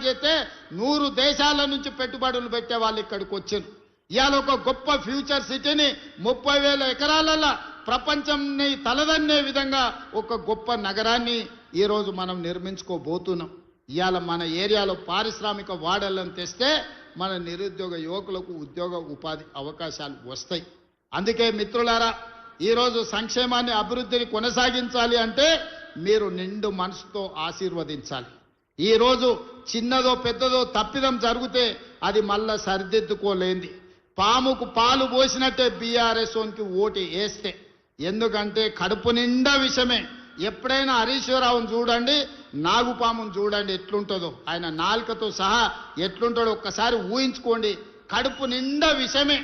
చేస్తే 100 దేశాల నుంచి పెట్టుబడులు పెట్టే వాళ్ళు ఇక్కడికి వచ్చారు. ఇవాళ ఒక గొప్ప ఫ్యూచర్ సిటీని 30,000 ఎకరాలలో ప్రపంచంని తలదన్నే విధంగా ఒక గొప్ప నగరాన్ని ఈరోజు మనం నిర్మించుకోబోతున్నాం. ఇవాళ మన ఏరియాలో పారిశ్రామిక వాడలను తెస్తే మన నిరుద్యోగ యువకులకు ఉద్యోగ ఉపాధి అవకాశాలు వస్తాయి. అందుకే మిత్రులారా, ఈరోజు సంక్షేమాన్ని అభివృద్ధిని కొనసాగించాలి అంటే మీరు నిండు మనసుతో ఆశీర్వదించాలి. ఈరోజు చిన్నదో పెద్దదో తప్పిదం జరిగితే అది మళ్ళా సరిదిద్దుకోలేంది. పాముకు పాలు పోసినట్టే బీఆర్ఎస్ ఓన్కి ఓటు వేస్తే, ఎందుకంటే కడుపు నిండా విషమే. ఎప్పుడైనా హరీశ్వరరావును చూడండి, నాగుపామును చూడండి ఎట్లుంటుందో, ఆయన నాలుకతో సహా ఎట్లుంటాడో ఒక్కసారి ఊహించుకోండి. కడుపు నిండా విషమే.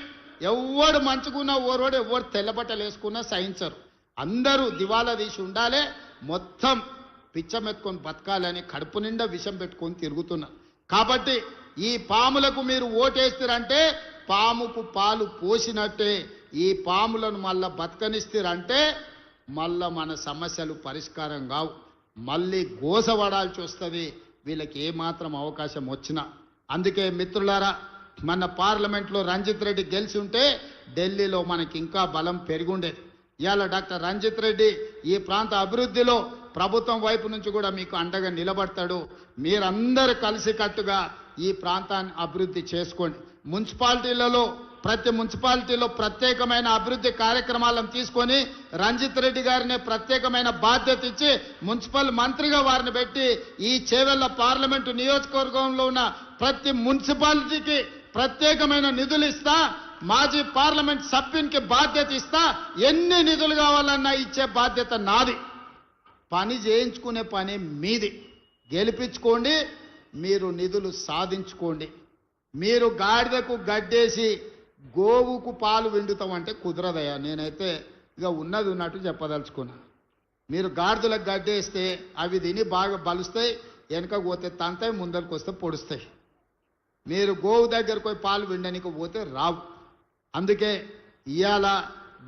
ఎవడు మంచుకున్నా ఓరోడు, ఎవడు తెల్లబట్టలు వేసుకున్నా సహించరు. అందరూ దివాలా తీసి ఉండాలి, మొత్తం పిచ్చమెత్తుకొని బతకాలని కడుపు నిండా విషం పెట్టుకొని తిరుగుతున్నారు. కాబట్టి ఈ పాములకు మీరు ఓటేస్తారంటే పాముకు పాలు పోసినట్టే. ఈ పాములను మళ్ళా బతకనిస్తారంటే మళ్ళా మన సమస్యలు పరిష్కారం కావు, మళ్ళీ గోసపడాల్సి వస్తుంది వీళ్ళకి ఏమాత్రం అవకాశం వచ్చినా. అందుకే మిత్రులారా, మన పార్లమెంట్లో రంజిత్ రెడ్డి గెలిచి ఉంటే ఢిల్లీలో మనకి ఇంకా బలం పెరిగుండేది. ఇవాళ డాక్టర్ రంజిత్ రెడ్డి ఈ ప్రాంత అభివృద్ధిలో ప్రభుత్వం వైపు నుంచి కూడా మీకు అండగా నిలబడతాడు. మీరందరూ కలిసికట్టుగా ఈ ప్రాంతాన్ని అభివృద్ధి చేసుకోండి. మున్సిపాలిటీలలో ప్రతి మున్సిపాలిటీలో ప్రత్యేకమైన అభివృద్ధి కార్యక్రమాలను తీసుకొని రంజిత్ రెడ్డి గారిని ప్రత్యేకమైన బాధ్యత ఇచ్చి మున్సిపల్ మంత్రిగా వారిని పెట్టి ఈ చేవెళ్ల పార్లమెంటు నియోజకవర్గంలో ఉన్న ప్రతి మున్సిపాలిటీకి ప్రత్యేకమైన నిధులు ఇస్తా, మాజీ పార్లమెంట్ సభ్యునికి బాధ్యత ఇస్తా, ఎన్ని నిధులు కావాలన్నా ఇచ్చే బాధ్యత నాది. పని చేయించుకునే పని మీది. గెలిపించుకోండి, మీరు నిధులు సాధించుకోండి. మీరు గాడిదకు గడ్డేసి గోవుకు పాలు విండుతామంటే కుదరదయ్యా. నేనైతే ఇక ఉన్నది ఉన్నట్టు చెప్పదలుచుకున్నా. మీరు గాడిదలకు గడ్డేస్తే అవి తిని బాగా బలుస్తాయి, వెనక పోతే తంతాయి, ముందరికి వస్తే పొడుస్తాయి. మీరు గోవు దగ్గరకు పోయి పాలు విండనికి పోతే రావు. అందుకే ఇవాళ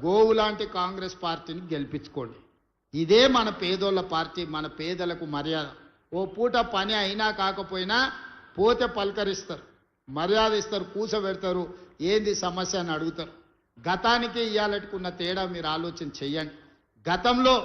గోవు లాంటి కాంగ్రెస్ పార్టీని గెలిపించుకోండి. ఇదే మన పేదోళ్ళ పార్టీ, మన పేదలకు మర్యాద. ఓ పూట పని అయినా కాకపోయినా పోతే పలకరిస్తారు, మర్యాద ఇస్తారు, కూసబెడతారు, ఏంది సమస్య అని అడుగుతారు. గతానికి ఇవాళకున్న తేడా మీరు ఆలోచన చెయ్యండి. గతంలో